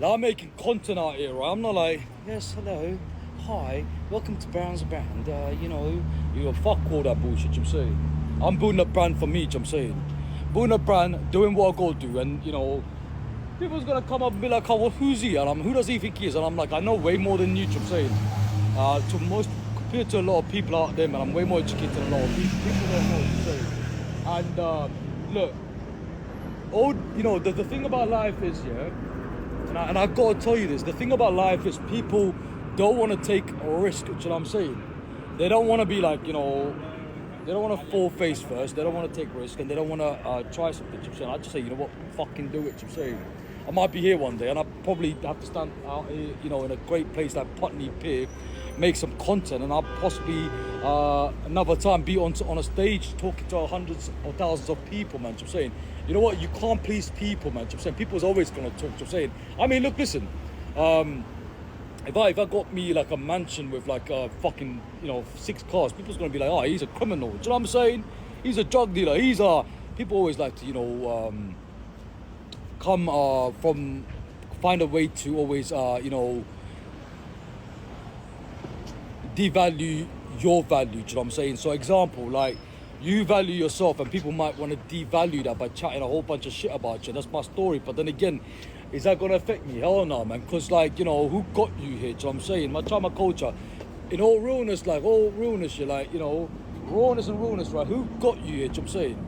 I'm making content out here, right? I'm not like, yes, hello, hi, welcome to Brown's Brand. You fuck all that bullshit, I'm saying. I'm building a brand for me, I'm saying. Building a brand, doing what I gotta do, and people's gonna come up and be like, oh, well, who's he? And who does he think he is? And I'm like, I know way more than you, I'm saying. Compared to a lot of people out there, man, I'm way more educated than a lot of people. People don't know what I'm saying. And look, the thing about life is, and I've got to tell you this, the thing about life is people don't want to take a risk, you know what I'm saying? They don't want to be like, they don't want to fall face first, they don't want to take risk, and they don't want to try something, you know what I'm saying? I just say, you know what, fucking do it, you know what I'm saying? I might be here one day, and I probably have to stand out here, in a great place like Putney Pier, make some content, and I'll possibly another time be on a stage talking to hundreds or thousands of people, man, you know what I'm saying? You know what, you can't please people, man, you know what I'm saying? People's always going to talk, you know what I'm saying? I mean, look, listen, if I got me like a mansion with like fucking 6 cars, people's gonna be like, oh, he's a criminal. Do you know what I'm saying? He's a drug dealer. People always like to find a way to always devalue your value. Do you know what I'm saying? So example, like you value yourself, and people might want to devalue that by chatting a whole bunch of shit about you. That's my story. But then again, is that gonna affect me? Hell no, man. Cause who got you here? Do you know what I'm saying? My trauma culture, in all realness, you're like, rawness and realness, right? Who got you here? Do you know what I'm saying?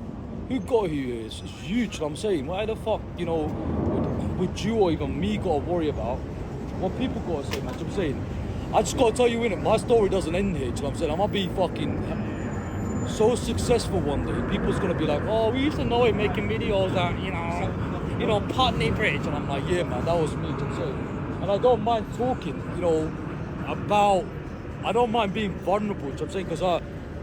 Who got you here? It's huge, you know what I'm saying? Why the fuck, would you or even me gotta worry about what people gotta say, man? Do you know what I'm saying? I just gotta tell you, innit, my story doesn't end here, do you know what I'm saying? I'm gonna be fucking so successful one day. People's gonna be like, oh, we used to know him making videos at, Putney Bridge. And I'm like, yeah, man, that was me, do you know what I'm saying? And I don't mind talking, I don't mind being vulnerable, do you know what I'm saying? Because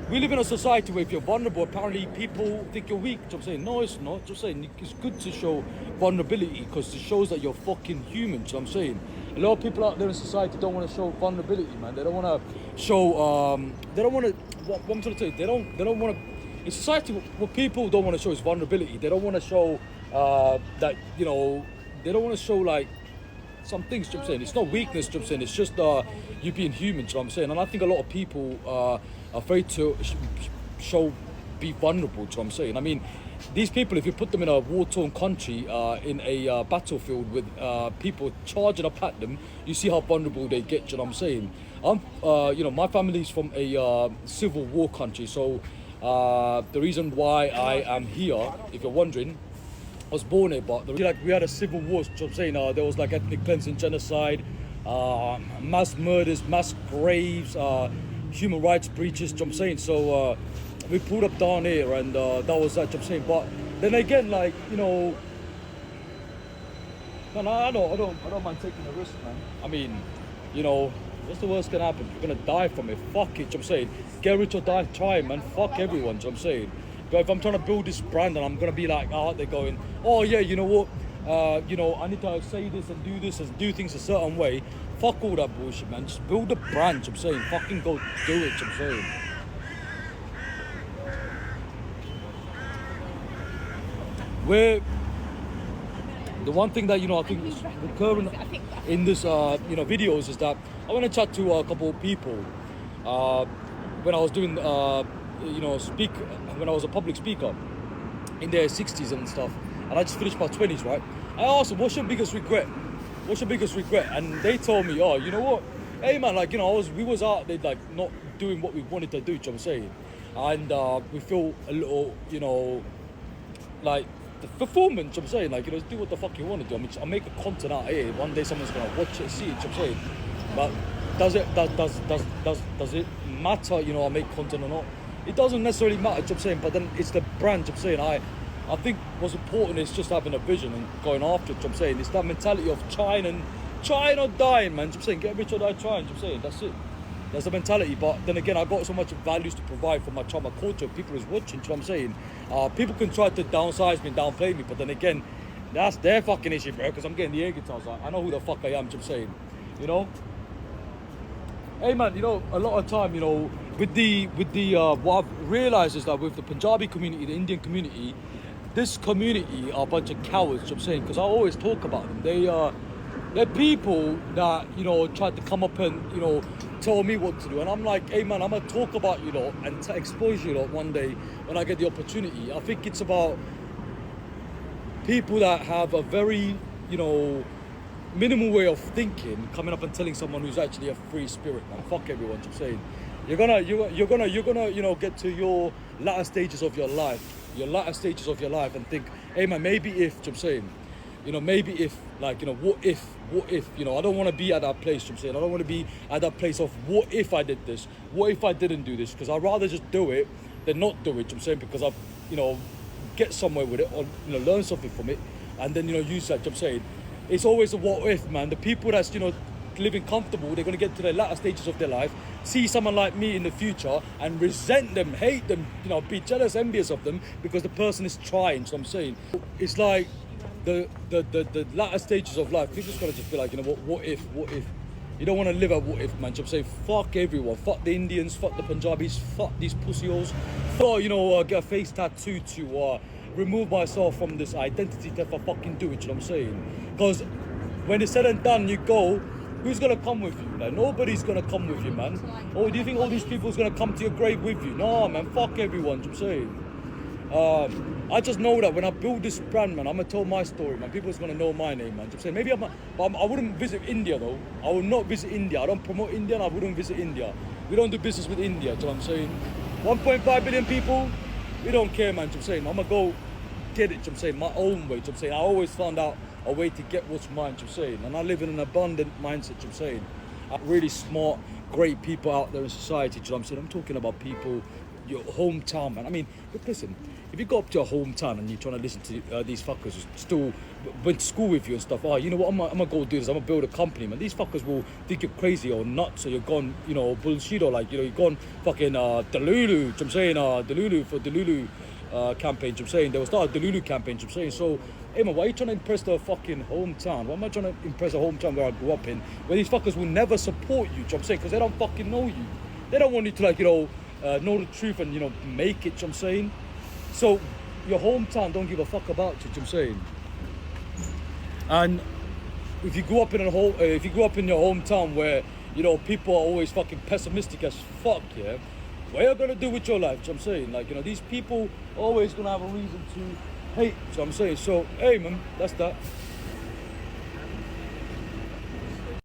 we live in a society where if you're vulnerable, apparently people think you're weak, do you know what I'm saying? No, it's not, just saying, it's good to show vulnerability because it shows that you're fucking human, do you know what I'm saying? A lot of people out there in society don't want to show vulnerability, man. They don't want to show, what I'm trying to say, they don't want to, in society, what people don't want to show is vulnerability. They don't want to show that, they don't want to show like some things, you know what I'm saying? It's not weakness, you know what I'm saying? It's just you being human, you know what I'm saying? And I think a lot of people are afraid to be vulnerable, you know what I'm saying? I mean, these people, if you put them in a war-torn country, in a battlefield with people charging up at them, you see how vulnerable they get, you know what I'm saying? My family's from a civil war country, so the reason why I am here, if you're wondering, I was born here, but we had a civil war, you know what I'm saying? There was like ethnic cleansing, genocide, mass murders, mass graves, human rights breaches, you know what I'm saying? So we pulled up down here, and that was that, you know what I'm saying? But then again, like, no, I don't mind taking a risk, man. I mean, what's the worst can happen? You're gonna die from it. Fuck it, you know what I'm saying? Get rich or die trying, man. Fuck everyone, you know what I'm saying? But if I'm trying to build this brand and I'm gonna be like out there going, oh yeah, you know what? I need to say this and do things a certain way. Fuck all that bullshit, man. Just build a brand, you know what I'm saying? Fucking go do it, you know what I'm saying? Where the one thing that I think is recurring in this videos is that I want to chat to a couple of people when I was doing when I was a public speaker in their 60s and stuff, and I just finished my 20s, right? I asked them, what's your biggest regret? And they told me, oh, you know what, hey man, like, we was out there like not doing what we wanted to do, you know what I'm saying? And we feel a little, like the performance, you know what I'm saying? Like, do what the fuck you want to do. I mean, I make a content out here. One day someone's gonna watch it, see it, you know what I'm saying? But does it matter, I make content or not? It doesn't necessarily matter, you know what I'm saying? But then it's the brand, you know what I'm saying? I think what's important is just having a vision and going after it, you know what I'm saying? It's that mentality of trying or dying, man, you know what I'm saying? Get rich or die trying, you know what I'm saying? That's it. That's the mentality. But then again, I got so much values to provide for my trauma culture. People is watching, you know what I'm saying? People can try to downsize me and downplay me, but then again, that's their fucking issue, bro, because I'm getting the air guitars. I know who the fuck I am, you know what I'm saying? Hey man, a lot of time, with the what I've realized is that with the Punjabi community, the Indian community, this community are a bunch of cowards, you know what I'm saying? Because I always talk about them. There are people that, you know, try to come up and, you know, tell me what to do. And I'm like, hey man, I'm gonna talk about you lot and expose you lot one day when I get the opportunity. I think it's about people that have a very, you know, minimal way of thinking, coming up and telling someone who's actually a free spirit, man. Fuck everyone, I'm saying. You're gonna, you know, get to your latter stages of your life, and think, hey man, maybe if, I'm saying, you know, maybe if, like, you know, what if, you know, I don't want to be at that place, I'm saying. I don't want to be at that place of what if I did this, what if I didn't do this, because I'd rather just do it than not do it, I'm saying, because I've, you know, get somewhere with it, or, you know, learn something from it, and then, you know, use that, I'm saying. It's always a what if, man. The people that's, you know, living comfortable, they're going to get to the latter stages of their life, see someone like me in the future and resent them, hate them, you know, be jealous, envious of them because the person is trying. So I'm saying, it's like the latter stages of life, people just got to just be like, you know, what if? You don't want to live a what if, man. So I'm saying, fuck everyone, fuck the Indians, fuck the Punjabis, fuck these pussios, fuck, you know, get a face tattoo to remove myself from this identity if I fucking do it, you know what I'm saying? Because when it's said and done, you go, who's gonna come with you? Like, nobody's gonna come with you, man. Oh, do you think all these people's gonna come to your grave with you? No, man, fuck everyone, you know what I'm saying? I just know that when I build this brand, man, I'm gonna tell my story, man. People's gonna know my name, man. You know what I'm saying? Maybe I wouldn't visit India though. I would not visit India. I don't promote India, and I wouldn't visit India. We don't do business with India, you know what I'm saying? 1.5 billion people, we don't care, man. You know what I'm saying? I'm gonna go get it, you know what I'm saying, my own way, you know what I'm saying. I always found out a way to get what's mine, you know what I'm saying. And I live in an abundant mindset, you know what I'm saying. Really smart, great people out there in society, you know what I'm saying. I'm talking about people, your hometown, man. I mean, look, listen, if you go up to your hometown and you're trying to listen to these fuckers who still went to school with you and stuff, oh, you know what, I'm gonna go do this, I'm gonna build a company, man. These fuckers will think you're crazy or nuts, or you're gone, you know, bullshit, or like, you know, you're gone fucking Delulu, you know what I'm saying, Delulu for Delulu campaign, I'm saying. They will start a Delulu campaign, I'm saying. So, hey man, why are you trying to impress the fucking hometown? Why am I trying to impress a hometown where I grew up in, where these fuckers will never support you, I'm saying, because they don't fucking know you. They don't want you to, like, you know the truth and, you know, make it, I'm saying. So, your hometown don't give a fuck about you, I'm saying. And if you grew up in if you grew up in your hometown where, you know, people are always fucking pessimistic as fuck, yeah, what are you gonna do with your life? So I'm saying, like, you know, these people always gonna have a reason to hate. So I'm saying, so hey man, that's that.